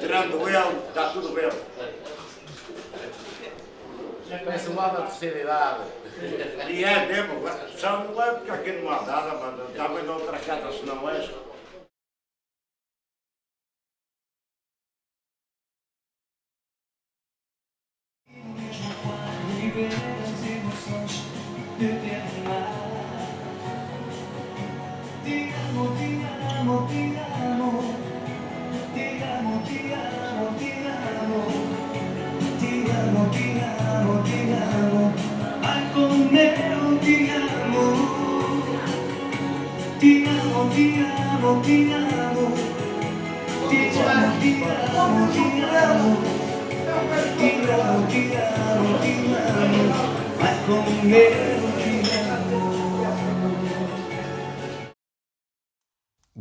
tirando ele, está tudo bem. Parece uma da terceira idade. E é mesmo, só não é porque aqui não há nada, mas também noutra casa se não é.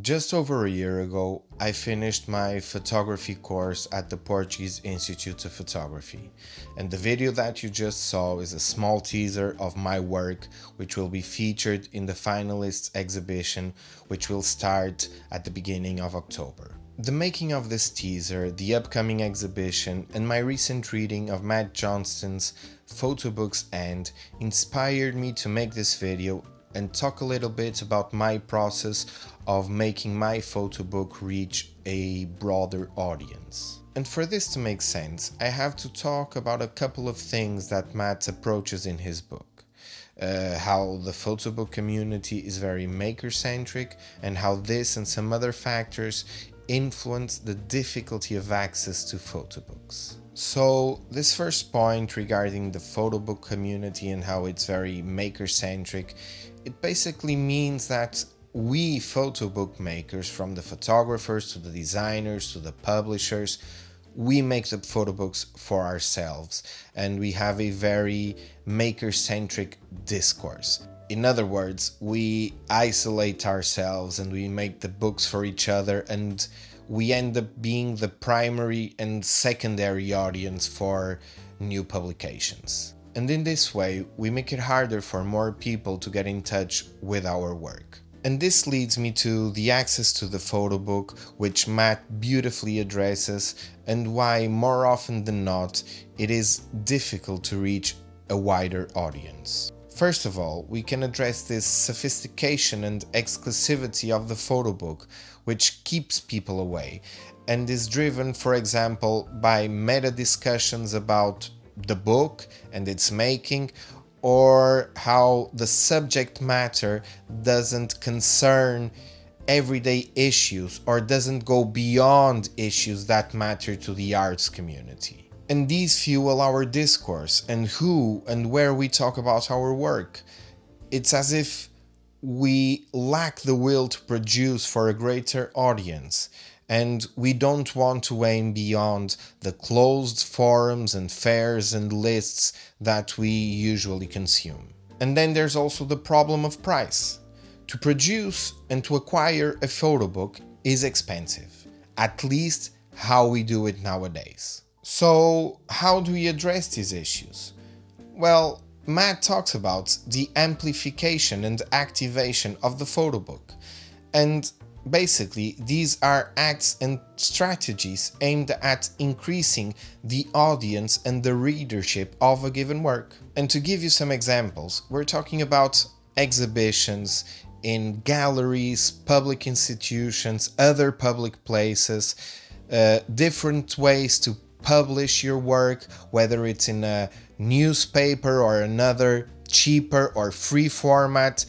Just over a year ago, I finished my photography course at the Portuguese Institute of Photography, and the video that you just saw is a small teaser of my work, which will be featured in the finalists exhibition, which will start at the beginning of October. The making of this teaser, the upcoming exhibition, and my recent reading of Matt Johnston's Photobooks inspired me to make this video and talk a little bit about my process of making my photo book reach a broader audience. And for this to make sense, I have to talk about a couple of things that Matt approaches in his book. How the photo book community is very maker-centric, and how this and some other factors influence the difficulty of access to photo books. So this first point regarding the photo book community and how it's very maker-centric, it basically means that we photo book makers, from the photographers to the designers to the publishers, we make the photo books for ourselves, and we have a very maker-centric discourse. In other words, we isolate ourselves and we make the books for each other, and we end up being the primary and secondary audience for new publications. And in this way, we make it harder for more people to get in touch with our work. And this leads me to the access to the photo book, which Matt beautifully addresses, and why more often than not it is difficult to reach a wider audience. First of all, we can address this sophistication and exclusivity of the photo book, which keeps people away, and is driven, for example, by meta discussions about the book and its making, or how the subject matter doesn't concern everyday issues or doesn't go beyond issues that matter to the arts community. And these fuel our discourse and who and where we talk about our work. It's as if we lack the will to produce for a greater audience, and we don't want to aim beyond the closed forums and fairs and lists that we usually consume. And then there's also the problem of price. To produce and to acquire a photo book is expensive, at least how we do it nowadays. So how do we address these issues? Well, Matt talks about the amplification and activation of the photo book, and basically, these are acts and strategies aimed at increasing the audience and the readership of a given work. And to give you some examples, we're talking about exhibitions in galleries, public institutions, other public places, different ways to publish your work, whether it's in a newspaper or another cheaper or free format,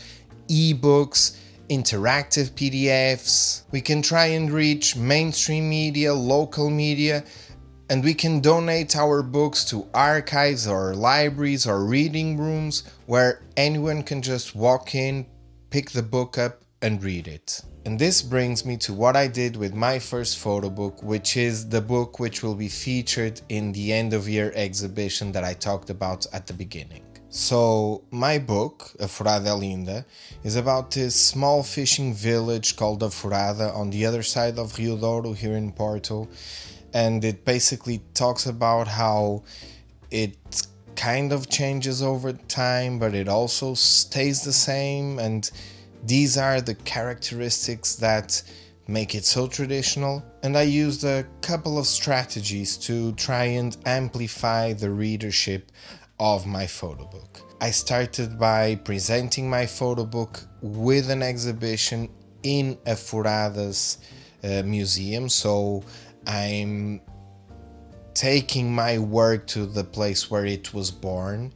ebooks, interactive PDFs. We can try and reach mainstream media, local media, and we can donate our books to archives or libraries or reading rooms where anyone can just walk in, pick the book up and read it. And this brings me to what I did with my first photo book, which is the book which will be featured in the end of year exhibition that I talked about at the beginning. So my book, Afurada Linda, is about this small fishing village called Afurada on the other side of Rio Douro here in Porto, and it basically talks about how it kind of changes over time, but it also stays the same, and these are the characteristics that make it so traditional, and I used a couple of strategies to try and amplify the readership of my photo book. I started by presenting my photo book with an exhibition in Afurada's museum, so I'm taking my work to the place where it was born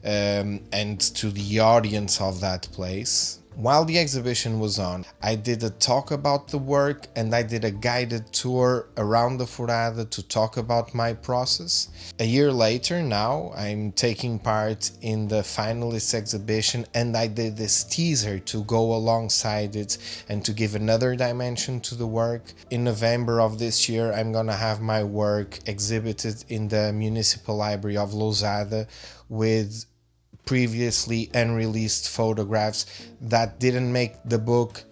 and to the audience of that place. While the exhibition was on, I did a talk about the work and I did a guided tour around the Afurada to talk about my process. A year later now, I'm taking part in the finalists exhibition and I did this teaser to go alongside it and to give another dimension to the work. In November of this year, I'm gonna have my work exhibited in the Municipal Library of Lousada with previously unreleased photographs that didn't make the book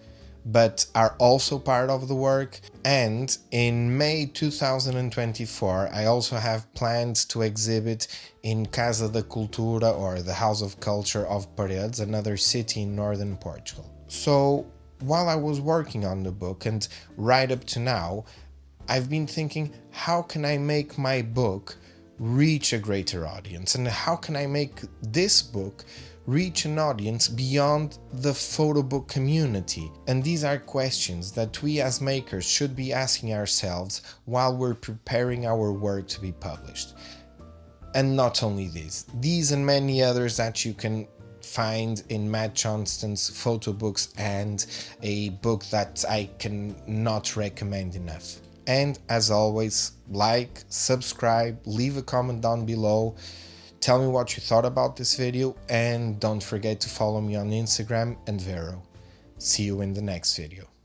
but are also part of the work. And in May 2024 I also have plans to exhibit in Casa da Cultura, or the House of Culture of Paredes, another city in northern Portugal. So while I was working on the book and right up to now, I've been thinking, how can I make my book reach a greater audience, and how can I make this book reach an audience beyond the photo book community? And these are questions that we as makers should be asking ourselves while we're preparing our work to be published. And not only these and many others that you can find in Matt Johnston's Photobooks, and a book that I cannot recommend enough. And as always, like, subscribe, leave a comment down below, tell me what you thought about this video, and don't forget to follow me on Instagram and Vero. See you in the next video.